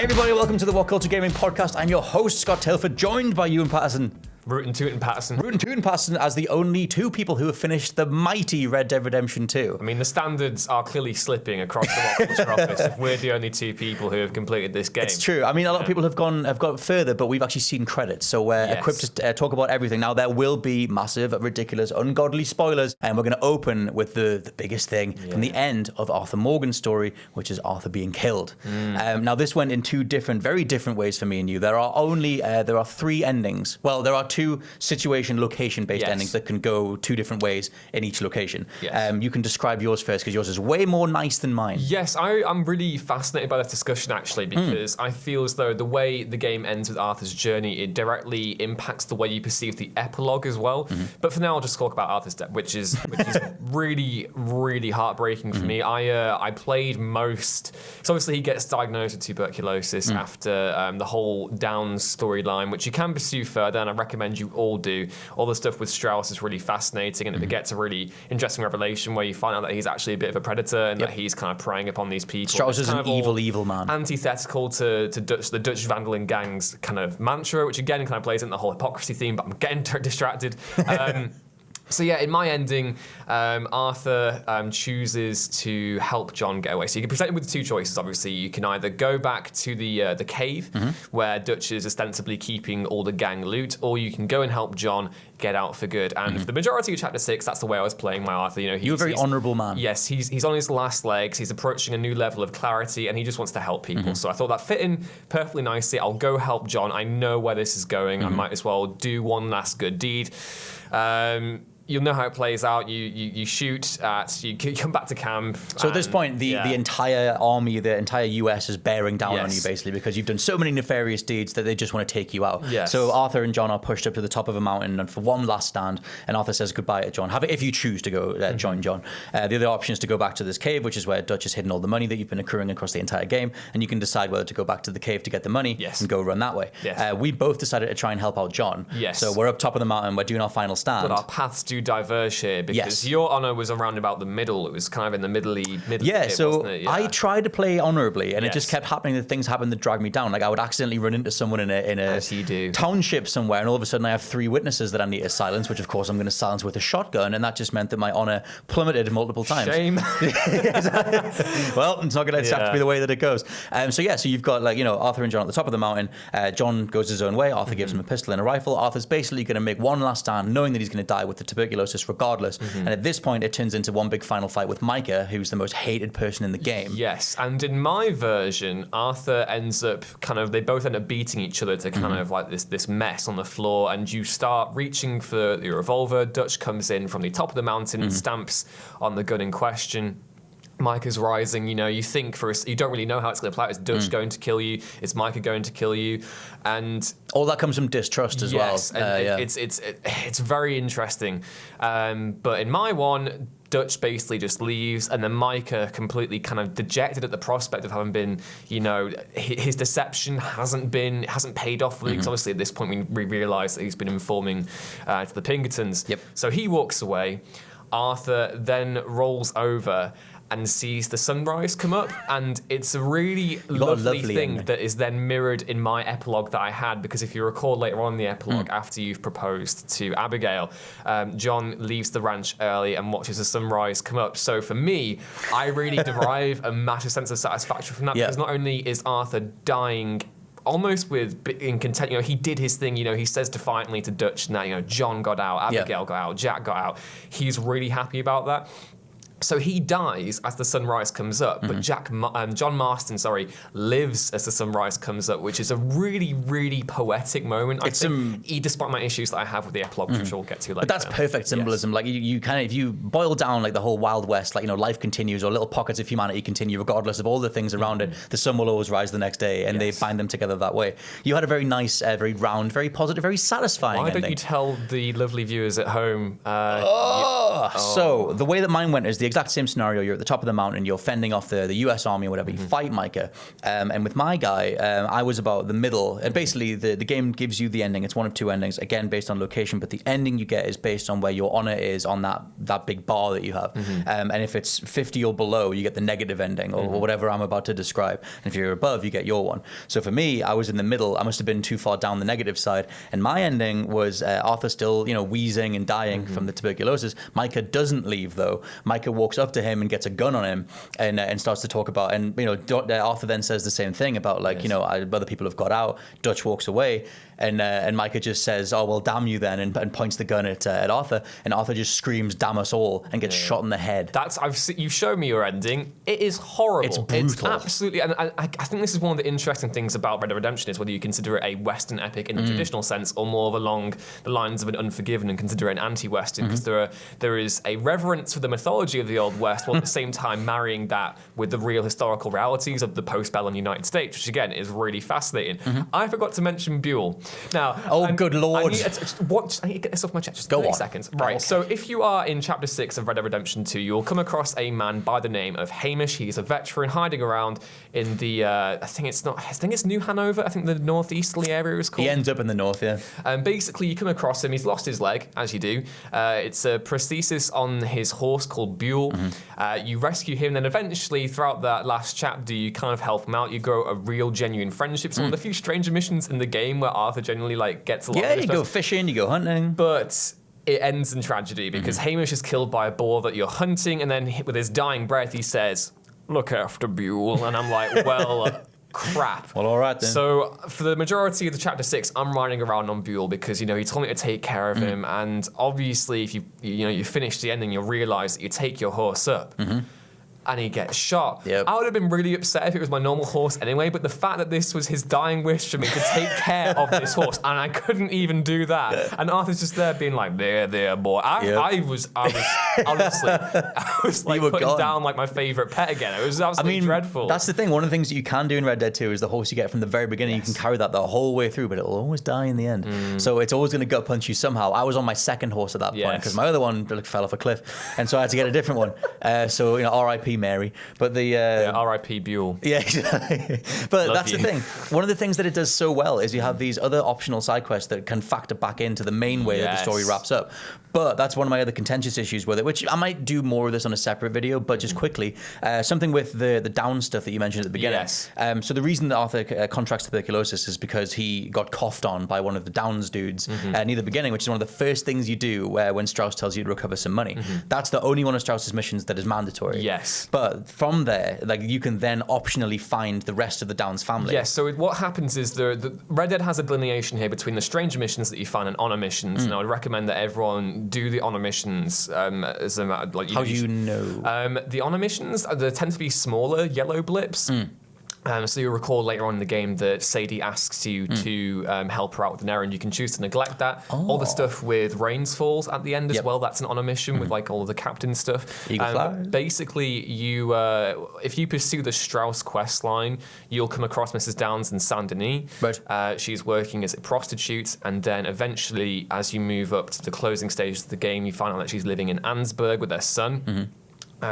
everybody, welcome to the WhatCulture Gaming Podcast. I'm your host, Scott Tilford, joined by Ewan Patterson. Rootin' Tootin' Patterson. Rootin' Tootin' Patterson as the only two people who have finished the mighty Red Dead Redemption 2. I mean, the standards are clearly slipping across the WhatCulture office if we're the only two people who have completed this game. It's true. I mean, a lot of people have gone further, but we've actually seen credits, so we're equipped to talk about everything. Now, there will be massive, ridiculous, ungodly spoilers, and we're going to open with the biggest thing from the end of Arthur Morgan's story, which is Arthur being killed. Now, this went in two very different ways for me and you. There are three endings. Well, there are two situation location-based endings that can go two different ways in each location. You can describe yours first, because yours is way more nice than mine. Yes, I'm really fascinated by this discussion, actually, because I feel as though the way the game ends with Arthur's journey, it directly impacts the way you perceive the epilogue as well. But for now, I'll just talk about Arthur's death, which is really, really heartbreaking for me. I played most... So obviously he gets diagnosed with tuberculosis after the whole Downs storyline, which you can pursue further, and I recommend you all do. All the stuff with Strauss is really fascinating, and it gets a really interesting revelation where you find out that he's actually a bit of a predator and that he's kind of preying upon these people. Strauss is an evil man. Antithetical to the Dutch Vandalin gang's kind of mantra, which again kind of plays into the whole hypocrisy theme, but I'm getting distracted. So yeah, in my ending, Arthur chooses to help John get away. So you can present him with two choices, obviously. You can either go back to the cave, where Dutch is ostensibly keeping all the gang loot, or you can go and help John get out for good. And for the majority of Chapter 6, that's the way I was playing my Arthur. You know, you're a very honourable man. Yes, he's on his last legs, he's approaching a new level of clarity, and he just wants to help people. So I thought that fit in perfectly nicely. I'll go help John. I know where this is going. I might as well do one last good deed. You'll know how it plays out. You shoot at, you come back to camp. So at this point, the entire army, the entire US is bearing down on you, basically, because you've done so many nefarious deeds that they just want to take you out. So Arthur and John are pushed up to the top of a mountain and for one last stand, and Arthur says goodbye to John. Have it if you choose to go join John. The other option is to go back to this cave, which is where Dutch has hidden all the money that you've been accruing across the entire game, and you can decide whether to go back to the cave to get the money and go run that way. We both decided to try and help out John. So we're up top of the mountain, we're doing our final stand. But our paths do diverge here, because your honor was around about the middle. It was kind of in the middle bit, so wasn't it? I tried to play honorably, and it just kept happening that things happened that dragged me down. Like I would accidentally run into someone in a township somewhere, and all of a sudden I have three witnesses that I need to silence, which of course I'm going to silence with a shotgun, and that just meant that my honor plummeted multiple times. Shame. Well, it's not going to have to be the way that it goes. So you've got Arthur and John at the top of the mountain. John goes his own way. Arthur gives him a pistol and a rifle. Arthur's basically going to make one last stand, knowing that he's going to die with the tuberculosis regardless. And at this point, it turns into one big final fight with Micah, who's the most hated person in the game. Yes, and in my version, Arthur ends up they both end up beating each other to kind of like this mess on the floor, and you start reaching for your revolver. Dutch comes in from the top of the mountain and stamps on the gun in question. Micah's rising, you think you don't really know how it's going to play out. Is Dutch going to kill you? Is Micah going to kill you? And all that comes from distrust as well. And it's very interesting. But in my one, Dutch basically just leaves, and then Micah completely kind of dejected at the prospect of having been, his deception hasn't paid off fully, because obviously at this point we realise that he's been informing to the Pinkertons. So he walks away. Arthur then rolls over and sees the sunrise come up, and it's a really lovely thing that is then mirrored in my epilogue that I had, because if you recall later on in the epilogue, after you've proposed to Abigail, John leaves the ranch early and watches the sunrise come up. So for me, I really derive a massive sense of satisfaction from that, because not only is Arthur dying almost in content, he did his thing, he says defiantly to Dutch now, John got out, Abigail got out, Jack got out. He's really happy about that. So he dies as the sunrise comes up, but John Marston, lives as the sunrise comes up, which is a really, really poetic moment. I think, despite my issues that I have with the epilogue, which we'll get to later. But that's perfect symbolism. Like you kind of, if you boil down like the whole Wild West, life continues, or little pockets of humanity continue, regardless of all the things around it. The sun will always rise the next day, and they bind them together that way. You had a very nice, very round, very positive, very satisfying ending. Why don't you tell the lovely viewers at home? So the way that mine went is the exact same scenario. You're at the top of the mountain. You're fending off the US Army or whatever. You fight Micah. And with my guy, I was about the middle. And basically, the game gives you the ending. It's one of two endings, again, based on location. But the ending you get is based on where your honor is on that big bar that you have. And if it's 50 or below, you get the negative ending or whatever I'm about to describe. And if you're above, you get your one. So for me, I was in the middle. I must have been too far down the negative side. And my ending was Arthur still, wheezing and dying from the tuberculosis. Micah doesn't leave, though. Micah walks up to him and gets a gun on him and starts to talk about, and Arthur then says the same thing about other people have got out. Dutch walks away. And Micah just says, "Oh well, damn you then," and points the gun at Arthur, and Arthur just screams, "Damn us all," and gets shot in the head. You showed me your ending. It is horrible. It's brutal. It's absolutely, and I think this is one of the interesting things about Red Dead Redemption is whether you consider it a Western epic in the traditional sense, or more of along the lines of an Unforgiven and consider it an anti-Western, because there is a reverence for the mythology of the Old West, while at the same time marrying that with the real historical realities of the post-bellum United States, which again is really fascinating. I forgot to mention Buell. Now, good lord! I need to get this off my chest. Just Go 30 on. seconds. Right. Okay. So if you are in Chapter 6 of Red Dead Redemption 2, you'll come across a man by the name of Hamish. He's a veteran hiding around in the I think it's New Hanover. I think the northeasterly area is called. He ends up in the north, yeah. Basically, you come across him. He's lost his leg, as you do. It's a prosthesis on his horse called Buell. You rescue him, then eventually, throughout that last chapter, you kind of help him out. You grow a real, genuine friendship. It's one of the few stranger missions in the game where Arthur genuinely gets along. Yeah, you go fishing, you go hunting, but it ends in tragedy because Hamish is killed by a boar that you're hunting, and then with his dying breath, he says, "Look after Buell," and I'm like, well. Crap. Well, all right then. So for the majority of the Chapter 6, I'm riding around on Buell because he told me to take care of him, and obviously if you finish the ending, you'll realise that you take your horse up. And he gets shot. Yep. I would have been really upset if it was my normal horse anyway, but the fact that this was his dying wish for me to take care of this horse, and I couldn't even do that. And Arthur's just there being like, there, boy. I was honestly, I was like putting down like my favourite pet again. It was absolutely dreadful. That's the thing. One of the things that you can do in Red Dead 2 is the horse you get from the very beginning. Yes. You can carry that the whole way through, but it'll always die in the end. So it's always going to gut punch you somehow. I was on my second horse at that point because my other one fell off a cliff, and so I had to get a different one. So R.I.P. Mary. But the R.I.P. Buell. Yeah, exactly. But that's the thing. One of the things that it does so well is you have these other optional side quests that can factor back into the main way that the story wraps up. But that's one of my other contentious issues with it, which I might do more of this on a separate video, but just quickly, something with the down stuff that you mentioned at the beginning. Yes. So the reason that Arthur contracts tuberculosis is because he got coughed on by one of the Downs dudes near the beginning, which is one of the first things you do when Strauss tells you to recover some money. That's the only one of Strauss's missions that is mandatory. Yes. But from there, you can then optionally find the rest of the Downs family. Yes, so what happens is the Red Dead has a delineation here between the stranger missions that you find and honor missions, and I would recommend that everyone do the honor missions as a matter. How do you know? The honor missions, they tend to be smaller yellow blips. So you'll recall later on in the game that Sadie asks you to help her out with an errand. You can choose to neglect that. All the stuff with Rains Falls at the end as well, that's an honor mission with all of the captain stuff. Basically, you if you pursue the Strauss quest line, you'll come across Mrs. Downs in Saint Denis. Right. She's working as a prostitute, and then eventually, as you move up to the closing stages of the game, you find out that she's living in Ansburg with their son.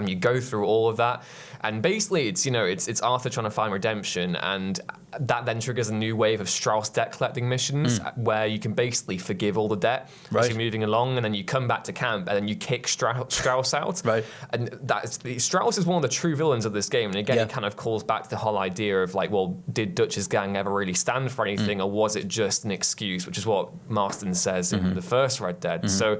You go through all of that, and basically it's Arthur trying to find redemption, and that then triggers a new wave of Strauss debt collecting missions where you can basically forgive all the debt as you're moving along, and then you come back to camp and then you kick Strauss out. Right. And Strauss is one of the true villains of this game, and again it kind of calls back to the whole idea of did Dutch's gang ever really stand for anything, or was it just an excuse, which is what Marston says in the first Red Dead. So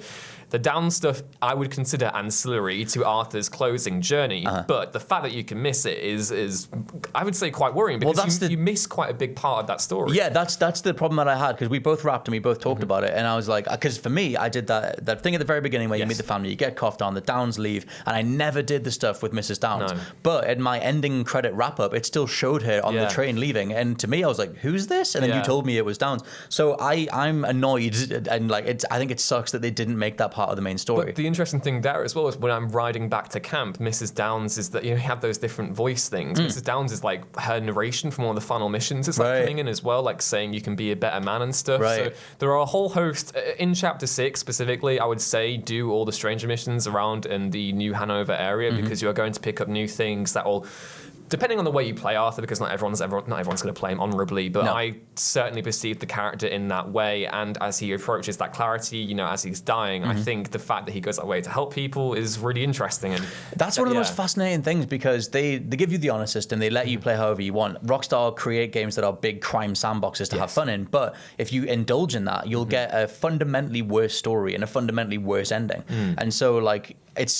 the down stuff I would consider ancillary to Arthur's closing journey, but the fact that you can miss it is I would say quite worrying, because you miss quite a big part of that story. Yeah, that's the problem that I had, because we both rapped and we both talked about it, and I was like, because for me, I did that thing at the very beginning where you meet the family, you get coughed on, the Downs leave, and I never did the stuff with Mrs. Downs. No. But in my ending credit wrap up, it still showed her on the train leaving, and to me, I was like, who's this? And then you told me it was Downs. So I'm annoyed, and I think it sucks that they didn't make that part of the main story. But the interesting thing there as well is when I'm riding back to camp, Mrs. Downs is that you have those different voice things. Mrs. Downs is like her narration from one of the final missions is like coming in as well, like saying you can be a better man and stuff. So there are a whole host in Chapter 6 specifically. I would say do all the stranger missions around in the New Hanover area because you are going to pick up new things that will, depending on the way you play Arthur, because not everyone's going to play him honorably, but I certainly perceive the character in that way. And as he approaches that clarity, you know, as he's dying, I think the fact that he goes that way to help people is really interesting. And that's one of the most fascinating things, because they give you the honor system, they let you play however you want. Rockstar create games that are big crime sandboxes to have fun in, but if you indulge in that, you'll get a fundamentally worse story and a fundamentally worse ending. And so, like,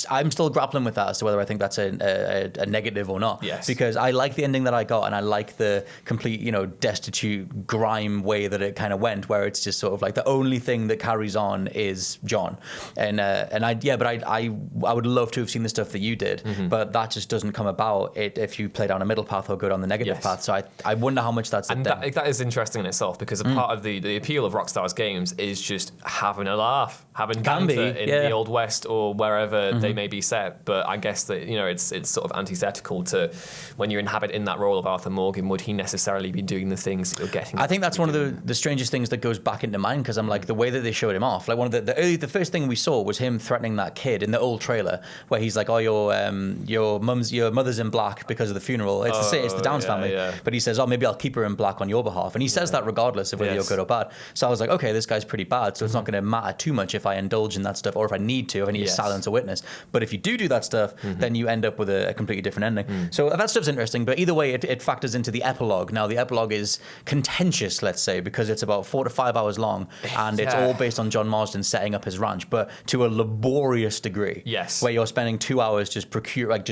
I'm still grappling with that as to whether I think that's a negative or not. Because I like the ending that I got, and I like the complete, you know, destitute grime way that it kind of went, where it's just sort of like the only thing that carries on is John. And I would love to have seen the stuff that you did, but that just doesn't come about if you play down a middle path or go down the negative path. So I wonder how much that's. And that is interesting in itself, because a part of the appeal of Rockstar's games is just having a laugh, having banter in the Old West or wherever they may be set. But I guess that, you know, it's sort of antithetical to when you inhabit in that role of Arthur Morgan, would he necessarily be doing the things that you're getting? I think that's one of the strangest things that goes back into mind, because I'm like, the way that they showed him off, like one of the first thing we saw was him threatening that kid in the old trailer, where he's like, oh, your mother's in black because of the funeral. It's the Downs family. But he says, oh, maybe I'll keep her in black on your behalf. And he says that regardless of whether you're good or bad. So I was like, okay, this guy's pretty bad, so it's not going to matter too much if I indulge in that stuff, or if I need to silence a witness. But if you do that stuff, then you end up with a completely different ending. So that stuff's interesting, but either way, it factors into the epilogue. Now, the epilogue is contentious, let's say, because it's about 4 to 5 hours long, and it's all based on John Marsden setting up his ranch, but to a laborious degree. Where you're spending 2 hours just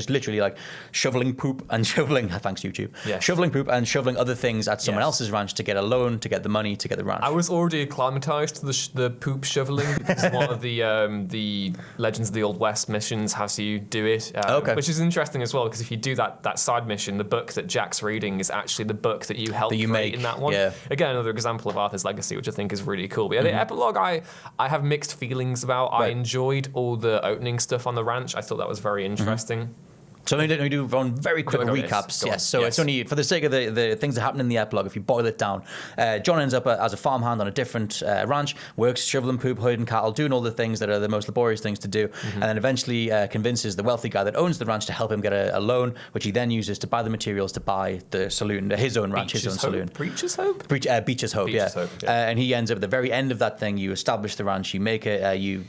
literally shoveling poop and shoveling, thanks YouTube, shoveling poop and shoveling other things at someone else's ranch to get a loan, to get the money, to get the ranch. I was already acclimatized to the poop shoveling, because one of the Legends of the Old West missions has you do it, which is interesting as well, because if you do that side mission, the book that Jack's reading is actually the book that you helped create in that one. Again, another example of Arthur's legacy, which I think is really cool. But the epilogue, I have mixed feelings about. I enjoyed all the opening stuff on the ranch. I thought that was very interesting. So let me do one very quick recaps. It's only for the sake of the things that happen in the epilogue. If you boil it down, John ends up as a farmhand on a different ranch, works shoveling poop, herding cattle, doing all the things that are the most laborious things to do, and then eventually convinces the wealthy guy that owns the ranch to help him get a loan, which he then uses to buy the materials to buy the saloon, his own ranch, his own saloon. Beecher's Hope? Beecher's Hope, and he ends up at the very end of that thing. You establish the ranch, you make it, you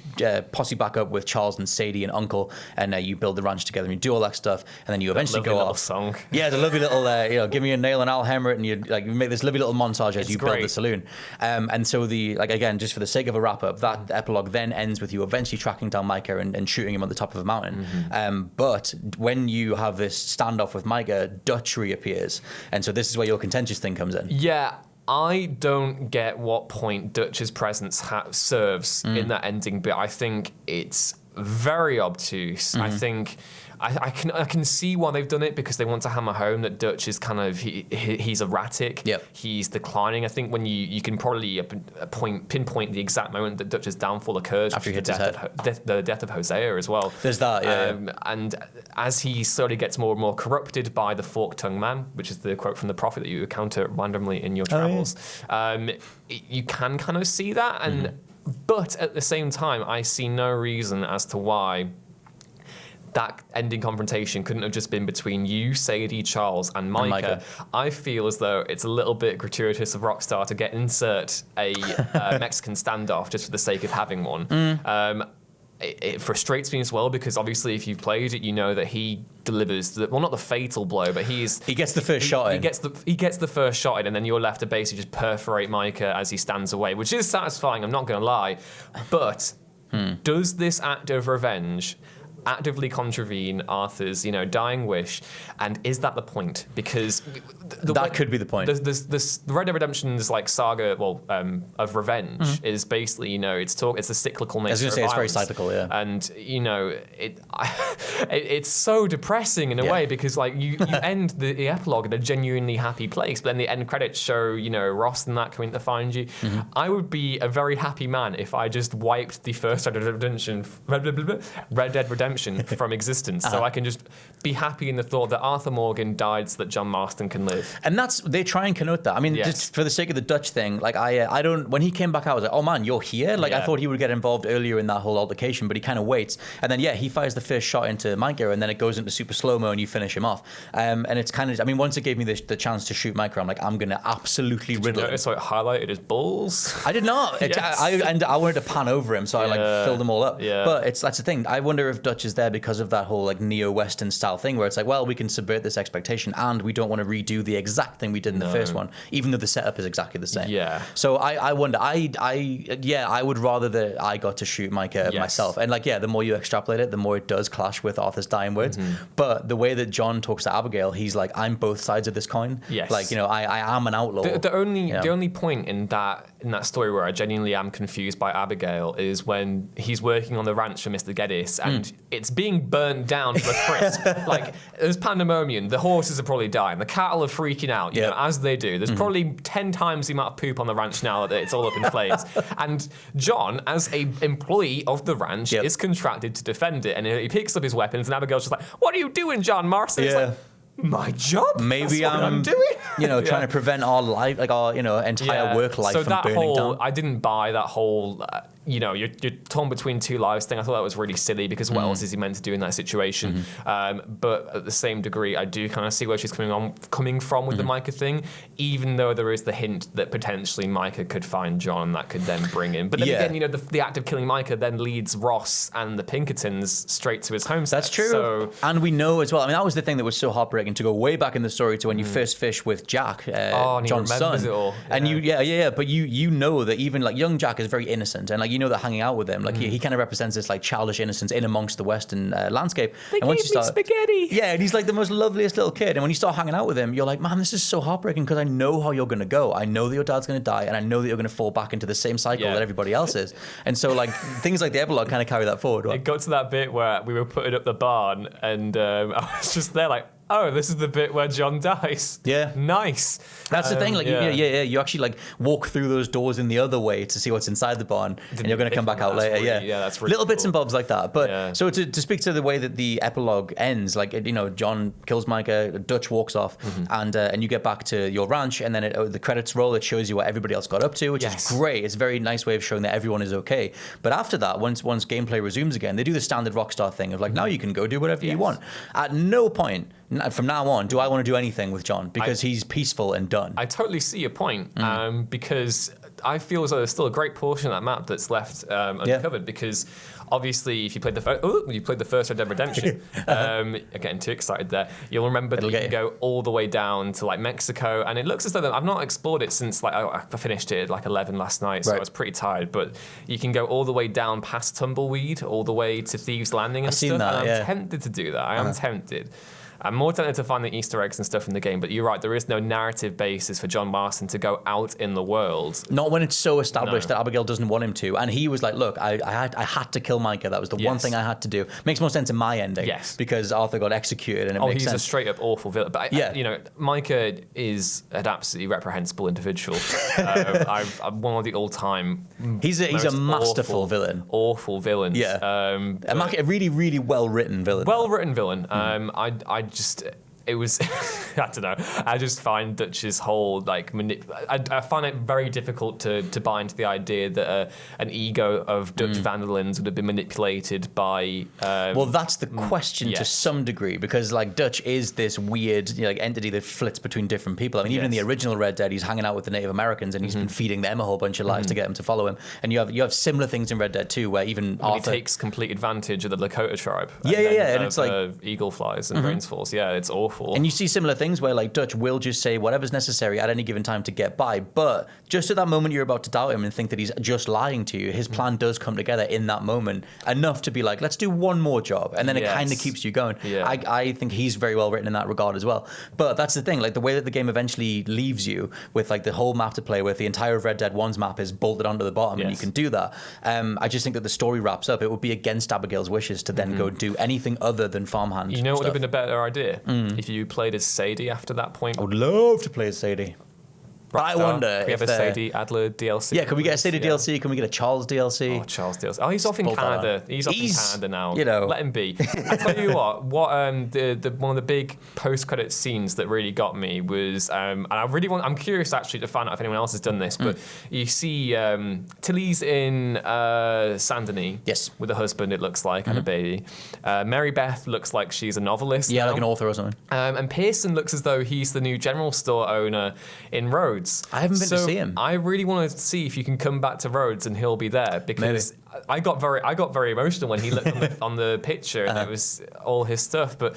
posse back up with Charles and Sadie and Uncle, and you build the ranch together, and you do all that stuff, and then you eventually go off. Song. Yeah, it's a lovely little, give me a nail and I'll hammer it, and you make this lovely little montage as you build the saloon. And so again, just for the sake of a wrap up, that epilogue then ends with you eventually tracking down Micah and shooting him on the top of a mountain. But when you have this standoff with Micah, Dutch reappears, and so this is where your contentious thing comes in. Yeah. I don't get what point Dutch's presence serves in that ending bit. I think it's very obtuse. I think I can see why they've done it, because they want to hammer home that Dutch is kind of he's erratic. He's declining. I think when you can probably pinpoint the exact moment that Dutch's downfall occurs after he hits the death of Hosea as well. There's that, and as he slowly gets more and more corrupted by the fork-tongued man, which is the quote from the prophet that you encounter randomly in your travels, you can kind of see that, but at the same time, I see no reason as to why that ending confrontation couldn't have just been between you, Sadie, Charles, and Micah. I feel as though it's a little bit gratuitous of Rockstar to insert a Mexican standoff just for the sake of having one. It frustrates me as well, because obviously if you've played it, you know that he delivers not the fatal blow, but he gets the first shot in. He gets the first shot in, and then you're left to basically just perforate Micah as he stands away, which is satisfying, I'm not going to lie. But does this act of revenge actively contravene Arthur's, dying wish, and is that the point? Because that could be the point. The Red Dead Redemption's saga, of revenge is basically, it's a cyclical nature. I was going to say it's very cyclical, and it's so depressing in a way, because you end the epilogue in a genuinely happy place, but then the end credits show Ross and that coming to find you. I would be a very happy man if I just wiped the first Red Dead Redemption from existence, so I can just be happy in the thought that Arthur Morgan died so that John Marston can live. massive. And they try and connote that. I mean, just for the sake of the Dutch thing, like I don't, when he came back out, I was like, oh man, you're here? Like I thought he would get involved earlier in that whole altercation, but he kind of waits. And then, he fires the first shot into Micah, and then it goes into super slow-mo and you finish him off. And it's kind of, I mean, once it gave me the chance to shoot Micah, I'm like, I'm going to absolutely riddle him. Notice how it highlighted his balls? I did not. I wanted to pan over him, so I filled them all up. Yeah. But that's the thing. I wonder if Dutch is there because of that whole like neo-Western style thing where it's like, well, we can subvert this expectation and we don't want to redo the exact thing we did in the first one, even though the setup is exactly the same. Yeah. So I wonder. I would rather that I got to shoot Micah myself. And like, the more you extrapolate it, the more it does clash with Arthur's dying words. But the way that John talks to Abigail, he's like, I'm both sides of this coin. Yes. Like, I am an outlaw. The only point in that story where I genuinely am confused by Abigail is when he's working on the ranch for Mr. Geddes and it's being burnt down to a crisp. Like, there's pandemonium. The horses are probably dying. The cattle are freaking out, you know, as they do. There's probably 10 times the amount of poop on the ranch now that it's all up in flames. And John, as a employee of the ranch, is contracted to defend it. And he picks up his weapons and Abigail's just like, what are you doing, John Marston? It's like, my job? Maybe I'm doing. Trying to prevent our life, like our, entire work life from burning down. I didn't buy that whole, you're torn between two lives thing. I thought that was really silly because what else is he meant to do in that situation? But at the same degree, I do kind of see where she's coming from with the Micah thing, even though there is the hint that potentially Micah could find John that could then bring him. But then again, the act of killing Micah then leads Ross and the Pinkertons straight to his homestead. That's true. And we know as well, I mean, that was the thing that was so heartbreaking to go way back in the story to when you first fish with Jack, John's son. It all. And but you know that even like young Jack is very innocent, and like you know that hanging out with him, like he kind of represents this like childish innocence in amongst the Western landscape. They and once gave me spaghetti. Yeah, and he's like the most loveliest little kid. And when you start hanging out with him, you're like, man, this is so heartbreaking because I know how you're going to go. I know that your dad's going to die, and I know that you're going to fall back into the same cycle that everybody else is. And so like things like the epilogue kind of carry that forward. Right? It got to that bit where we were putting up the barn, and I was just there like, oh, this is the bit where John dies. Yeah. Nice. That's the thing. Like, you actually like walk through those doors in the other way to see what's inside the barn, and you're going to come back out later. That's really little bits cool. and bobs like that. But so to speak to the way that the epilogue ends, like, John kills Micah, Dutch walks off, and you get back to your ranch, and then the credits roll. It shows you what everybody else got up to, which is great. It's a very nice way of showing that everyone is okay. But after that, once gameplay resumes again, they do the standard Rockstar thing of like, now you can go do whatever you want. At no point from now on do I want to do anything with John because he's peaceful and done. I totally see your point because I feel as though there's still a great portion of that map that's left uncovered because obviously if you played the first Red Dead Redemption, I'm getting too excited there, you'll remember that you can go all the way down to like Mexico, and it looks as though I've not explored it since like I finished it at like 11 last night, so I was pretty tired, but you can go all the way down past Tumbleweed all the way to Thieves Landing and stuff, and I'm tempted to do that. I am tempted. I'm more tempted to find the Easter eggs and stuff in the game, but you're right, there is no narrative basis for John Marston to go out in the world. Not when it's so established that Abigail doesn't want him to. And he was like, look, I had to kill Micah. That was the one thing I had to do. Makes more sense in my ending. Yes. Because Arthur got executed and it makes sense. He's a straight up awful villain. But, Micah is an absolutely reprehensible individual. I'm one of the all-time He's a masterful villain. Awful villains. Yeah. A really, really well-written villain. Well-written villain. It was, I don't know. I just find Dutch's whole like I find it very difficult to buy into the idea that an ego of Dutch Van der Linde's would have been manipulated by. Well, that's the question to some degree because like Dutch is this weird entity that flits between different people. I mean, even in the original Red Dead, he's hanging out with the Native Americans and he's been feeding them a whole bunch of lies to get them to follow him. And you have similar things in Red Dead 2 where even Arthur he takes complete advantage of the Lakota tribe. And it's like eagle flies and brains falls. Yeah, it's awful. And you see similar things where like Dutch will just say whatever's necessary at any given time to get by, but just at that moment you're about to doubt him and think that he's just lying to you, his plan does come together in that moment enough to be like, let's do one more job, and then it kind of keeps you going. I think he's very well written in that regard as well. But that's the thing, like the way that the game eventually leaves you with like the whole map to play with, the entire Red Dead 1's map is bolted onto the bottom and you can do that. I just think that the story wraps up. It would be against Abigail's wishes to then go do anything other than farmhand. You know what would have been a better idea? If you played as Sadie after that point. I would love to play as Sadie. But I wonder Can we have a Sadie Adler DLC? Yeah, can we get a Sadie DLC? Can we get a Charles DLC? Oh, Charles DLC. Oh, he's off in Canada. He's off in Canada now. You know. Let him be. I tell you what the one of the big post-credit scenes that really got me was, and I'm curious actually to find out if anyone else has done this, but you see Tilly's in Saint-Denis. Yes. With a husband, it looks like, and a baby. Mary Beth looks like she's a novelist. Yeah, now. like an author or something. And Pearson looks as though he's the new general store on in Rhodes. I haven't been to see him. I really want to see if you can come back to Rhodes and he'll be there, because I got very emotional when he looked on the picture and it was all his stuff. But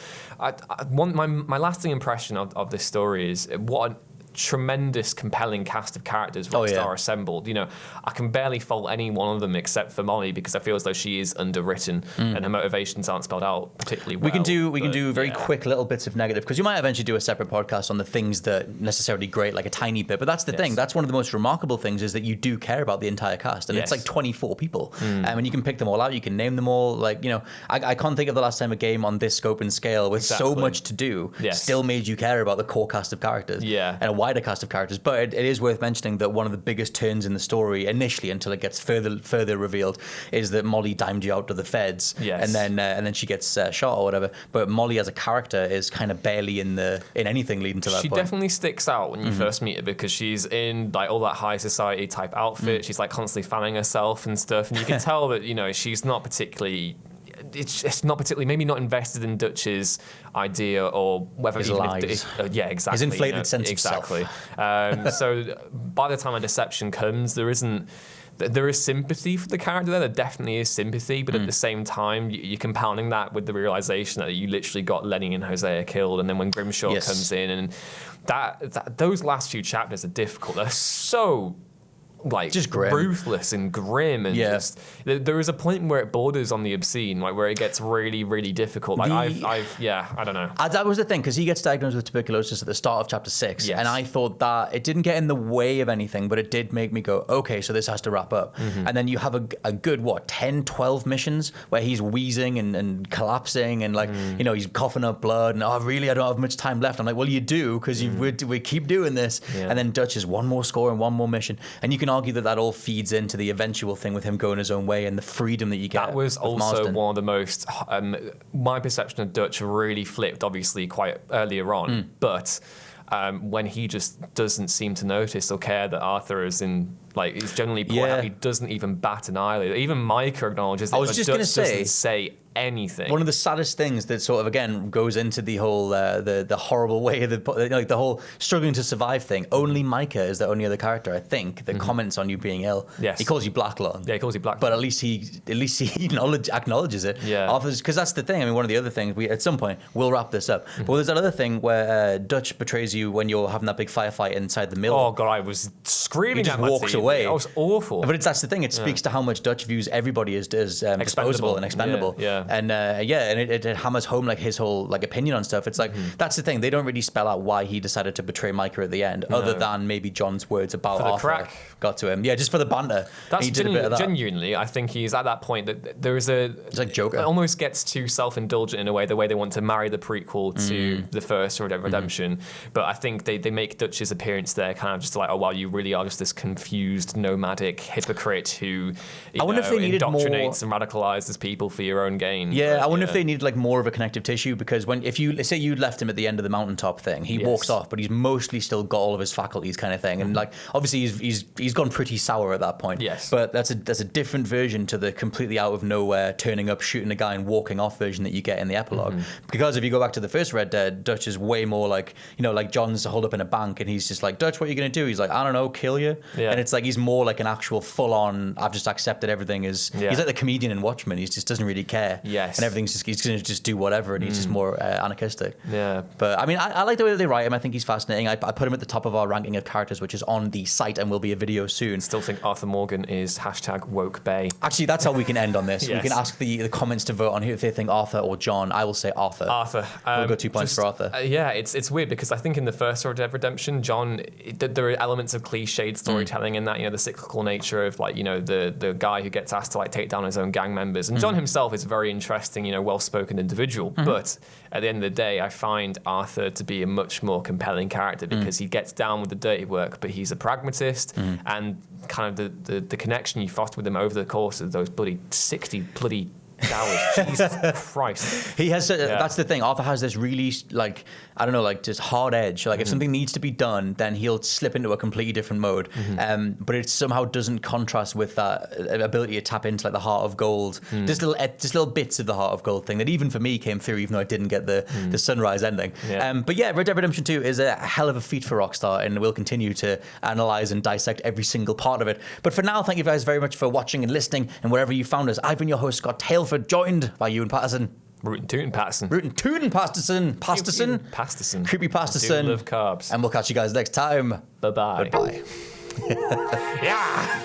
my lasting impression of this story is what a tremendous, compelling cast of characters Rockstar assembled. You know, I can barely fault any one of them except for Molly, because I feel as though she is underwritten and her motivations aren't spelled out particularly well. We can do very quick little bits of negative, because you might eventually do a separate podcast on the things that necessarily great, like a tiny bit. But that's the thing. That's one of the most remarkable things, is that you do care about the entire cast, and it's like 24 people, and you can pick them all out. You can name them all. Like, you know, I can't think of the last time a game on this scope and scale with so much to do still made you care about the core cast of characters. And a wider cast of characters. But it is worth mentioning that one of the biggest turns in the story initially, until it gets further revealed, is that Molly dimed you out to the feds, and then she gets shot or whatever. But Molly as a character is kind of barely in anything leading to that She point. definitely sticks out when you first meet her, because she's in like all that high society type outfit. She's like constantly fanning herself and stuff, and you can tell that, you know, she's not particularly. It's not particularly, maybe not invested in Dutch's idea, or whether his lies. Exactly. His inflated sense of self. So by the time a deception comes, there is sympathy for the character there. There definitely is sympathy, but at the same time, you're compounding that with the realization that you literally got Lenny and Hosea killed, and then when Grimshaw comes in, and those last few chapters are difficult. They're so like just grim. Ruthless and grim, and just there is a point where it borders on the obscene, like where it gets really, really difficult. Like I don't know. That was the thing, because he gets diagnosed with tuberculosis at the start of chapter 6, and I thought that it didn't get in the way of anything, but it did make me go, okay, so this has to wrap up. And then you have a good 10, 12 missions where he's wheezing and collapsing, and like you know, he's coughing up blood, and really I don't have much time left. I'm like, well, you do, because we keep doing this. And then Dutch is one more score and one more mission, and you can argue that all feeds into the eventual thing with him going his own way and the freedom that you get. That was also Marsden. One of the most my perception of Dutch really flipped obviously quite earlier on, but when he just doesn't seem to notice or care that Arthur is in, like, he's generally poor out, he doesn't even bat an eyelid. Even Micah acknowledges that, Dutch doesn't say anything. One of the saddest things that sort of again goes into the whole the horrible way of the whole struggling to survive thing. Only Micah is the only other character, I think, that comments on you being ill. Yes. He calls you Black Lung. Yeah, he calls you Black Lung. But at least he acknowledges it. Yeah. Because that's the thing. I mean, one of the other things, at some point we'll wrap this up. But there's that other thing where Dutch betrays you when you're having that big firefight inside the mill. Oh god, I was screaming. He just walks away. That was awful. But that's the thing. It speaks to how much Dutch views everybody as disposable and expendable. And and it hammers home like his whole like opinion on stuff. It's like that's the thing. They don't really spell out why he decided to betray Micah at the end, other than maybe John's words about Arthur got to him. Yeah, just for the banter. That's genuinely. I think he's at that point that there is it's like Joker. It almost gets too self-indulgent in a way, the way they want to marry the prequel to the first Red Dead Redemption. But I think they make Dutch's appearance there kind of just like, oh wow, you really are just this confused nomadic hypocrite who indoctrinates and radicalizes people for your own gain. Yeah, I wonder if they need like more of a connective tissue, because if you say you left him at the end of the mountaintop thing, he walks off, but he's mostly still got all of his faculties kind of thing, and like obviously he's gone pretty sour at that point. Yes, but that's a different version to the completely out of nowhere turning up, shooting a guy and walking off version that you get in the epilogue. Because if you go back to the first Red Dead, Dutch is way more like, you know, like John's holed up in a bank and he's just like, Dutch, what are you gonna do? He's like, I don't know, kill you. And it's like he's more like an actual full on, I've just accepted everything as he's like the comedian in Watchmen. He just doesn't really care. And everything's just, he's gonna just do whatever, and he's just more anarchistic. But I mean, I like the way that they write him. I think he's fascinating. I put him at the top of our ranking of characters, which is on the site and will be a video soon. Still think Arthur Morgan is #WokeBay. Actually, that's how we can end on this. We can ask the comments to vote on who, if they think Arthur or John. I will say Arthur. We'll go 2 points for Arthur. It's weird because I think in the first Red Dead Redemption, John, there are elements of cliched storytelling in that, the cyclical nature of like, the guy who gets asked to like take down his own gang members. And John himself is a very interesting, well-spoken individual. But at the end of the day, I find Arthur to be a much more compelling character because he gets down with the dirty work, but he's a pragmatist, and kind of the connection you foster with him over the course of those 60 bloody hours. Jesus Christ. He has that's the thing. Arthur has this really just hard edge. Like if something needs to be done, then he'll slip into a completely different mode. But it somehow doesn't contrast with that ability to tap into like the heart of gold. Just little bits of the heart of gold thing that even for me came through, even though I didn't get the sunrise ending. But yeah, Red Dead Redemption 2 is a hell of a feat for Rockstar, and we'll continue to analyze and dissect every single part of it. But for now, thank you guys very much for watching and listening, and wherever you found us. I've been your host, Scott Tailford, joined by you and Patterson. Rootin' tootin' Patterson. Rootin' tootin' Pasterson. Pasterson. Pasterson. Creepy Pasterson. I do love carbs. And we'll catch you guys next time. Bye-bye. Goodbye. Yeah.